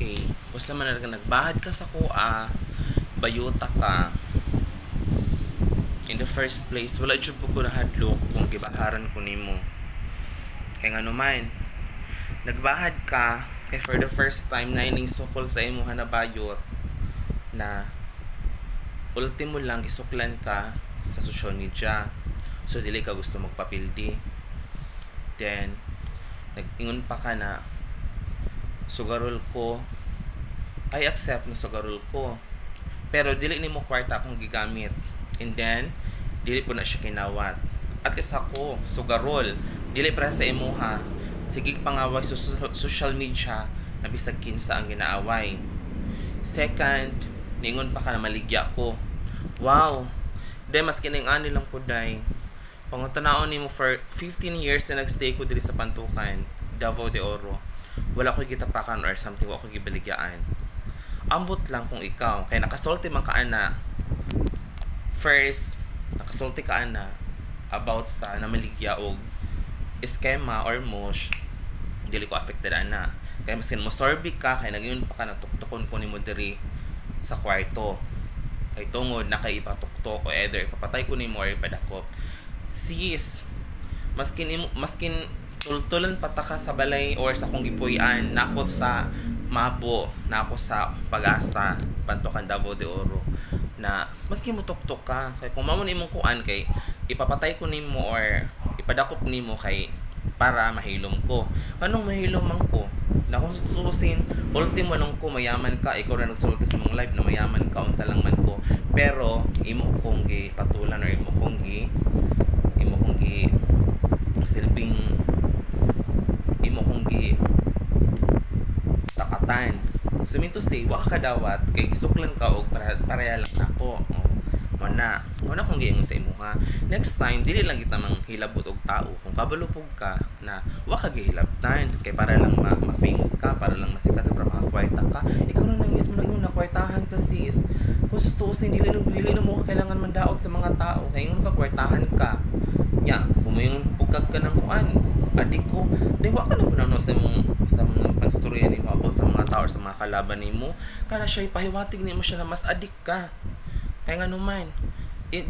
Okay, basta man na nagbahad ka sa kuha, bayuta ka. In the first place, wala jud po ko nahadlok kung gibaharan ko nimo. Kay nga naman, nagbahad ka, kay for the first time na ining sukol sa imo na bayot na ultimo lang gisuklan ka sa social media. So dili ka gusto magpapildi. Then nag-ingon pa ka na sugarol ko, I accept na sugarol ko, pero dili nimo kwarta akong gigamit, and then dili po na siya kinawat. At least ako sugarol, dili para sa imuha, sige pangaway sa social media na bisag kinsa ang ginaaway. Second, ningon pa ka na maligya ko. Wow, day mas kining ani lang ko day. Pangutanaon nimo for 15 years na nagstay ko diri sa Pantukan, Davao de Oro. Wala ko gitapakan or something, wala ko gibaligyan. Ambot lang kung ikaw kay nakasulti man ka ana. First, nakasulti ka ana about sa namaligya og eskema or mosh, dili ko affected ana. Kay masin mo sorbi ka kay nagingon pa ka na tuktukon ko nimo diri sa kwarto. Kay tungod na kay ipatuktok o either ipapatay ko nimo or ipadakop. Sis, maskin tultulan pataka sa balay or sa kong gipuy-an nako sa Mabo, nako sa Pag-asa, Pantukan, Davao de Oro, na maski mo tuktok ka kay kung mamo nimong kuan kay ipapatay ko nimo or ipadakop nimo kay para mahilom ko. Anong mahilom man ko? Na kung sususin, ultimo lang ko mayaman ka, ikaw na nagsulti sa mong live na mayaman ka unsa lang man ko. Pero imo kong gipatulan or imo kong silbing imo kong tapatan. So mean to say, wa ka dawat kay gisuklan ka og pareha lang ako. Mana kung giingon sa imuha. Next time dili lang kita mang hilabot og tao. Kung kabalupog ka na wa ka gihilabtan kay para lang ma-famous ka, para lang masikat para makakwarta ka. Ikaw na mismo na yung nakwartahan ka sis. Kung sustusin dili na mo kailangan mandaog sa mga tao. Kay ingon ka kwartahan ka. Ya, kung yung pugkag ka ng kuan, adik ko, di wa ka na punano sa mga pagstorya ni mo about sa mga tao or sa mga kalaban ni mo, kana siya ipahiwatig ni mo siya na mas adik ka. Kaya nga naman,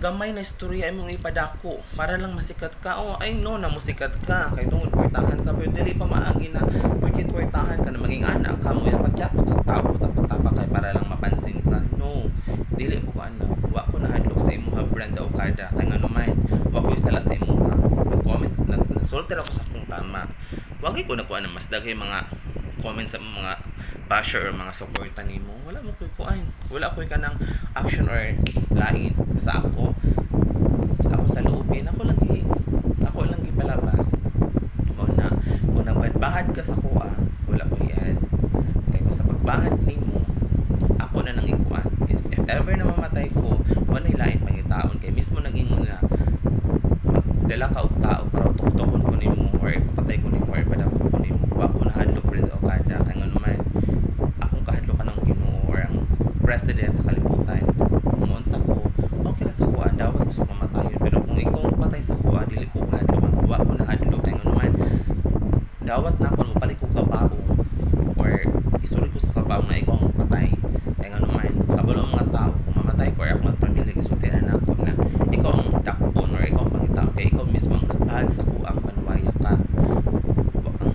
gamay na istorya imong ipadako para lang masikat ka. Oh, I know na musikat ka, kay tungod kwartahan ka, pero dili pa maagi na bakit kwartahan ka na maging anak ka mo, yung pagyapak sa tao mo, tapatapa kay para lang mapansin ka. No, dili po ka na. Wa ko nahadlok sa imuha Brenda Okada. Kaya nga naman, wa ko isala sa imuha. Nag-comment, nag-solter ako sa kung tama. Wag ko na kuan na mas daghay mga comment sa mga basher or mga supportan nimo. Wala mo koy kuan. Wala koy kanang action or lain sa ako. Sa loobin ako lang gipalabas. Mo na kung nagbahad ka sa kuha, wala ko yan. Kay kung sa pagbahad nimo, ako na nang ikuan. If ever na mamatay ko, wala lain pangitaon kay mismo nag-ingon na magdala ka og tao para tuktukon ko nimo or ipapatay ko nimo or ipadako ko nimo. Wa ko nahadlok Brenda Okada kay nga naman akong kahadlok ka ng Ginoo or ang president sa kalibutan. Kung unsa ko, okay na sa kuha, dawat gusto ko matayon. Pero kung ikaw patay sa kuha, dili ko kahadlok. Wa ko nahadlok kay nga naman dawat na ako mapalik ko kabaong or isulit ko sa kabaong na ikaw ang patay. Kaya nga naman, kabalo ang mga tao, kung mamatay ko or ako ang family, isulti na ako na ikaw ang dakpon or ikaw ang pangitao, kaya ikaw mismo ang nagbahad sa kuang panuwaya ka.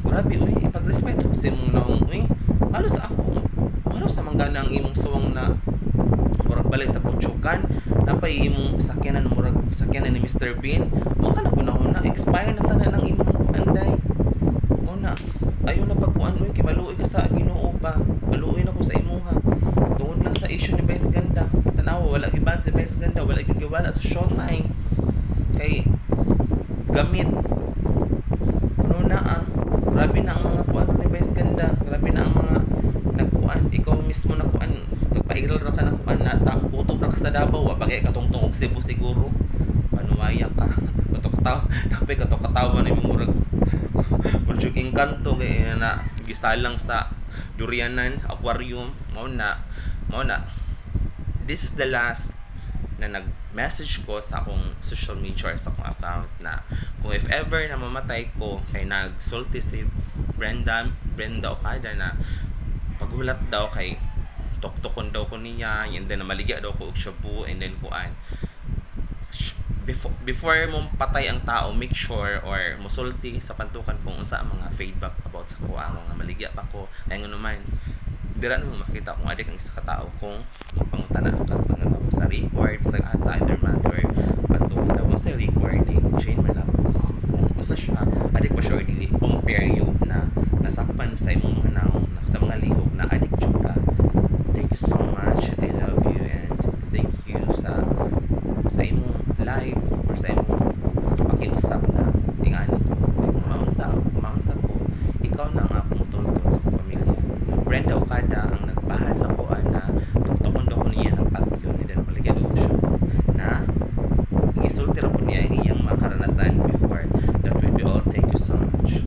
Grabe, uy, ipagrespeto sa imong naong, uy, halos sa manggana ang imong suwang na murag balay sa Puchukan, napay imong sakyanan ni Mr. Bean, mo ka na punahon na, expire na tanan ng imong anday. Mo na, ayaw na pagkuan mo, kibaluoy ka sa Ginoo ba, baluoy na ko sa imuha. Tungod lang sa issue ni Vice Ganda, tanawa, wala giban si Vice Ganda, wala giwala sa Showtime. Kay, gamit. Ano na grabe na ang mga kuan ni Vice Ganda, grabe na ang mga nagkuan, ikaw mismo nakuan, nagpa-iral ra ka na kuan na puto ra ka sa Davao, bagay katungtong og Cebu siguro. Panuwaya ka. Napay katawa na yung murag Portuguese kanto kay na gisalang sa Durianan Aquarium. Mao na this is the last na nag-message ko sa akong social media or sa akong account na kung if ever na mamatay ko kay nagsulti si Brenda Okada na paghulat daw kay tuktukon daw ko niya, and then maligya daw ko og shabu, and then kuan before mo patay ang tao, make sure or musulti sa pantukan kung unsa ang mga feedback about sa kuha nga maligya pa ko kay nga naman dira mo makita kung adik ang isa ka tao kung magpangutana ka pangataw sa record sa either matter pantukan daw sa record ni Jane Malapos kung usa siya adik pa siya or dili compare you na nasakpan sa imong mga naong sa mga lihok na adik jud ka. Thank you so much, I love you, and thank you sa imong live or sa imong pakiusap na ingani ko maunsa ko ikaw na nga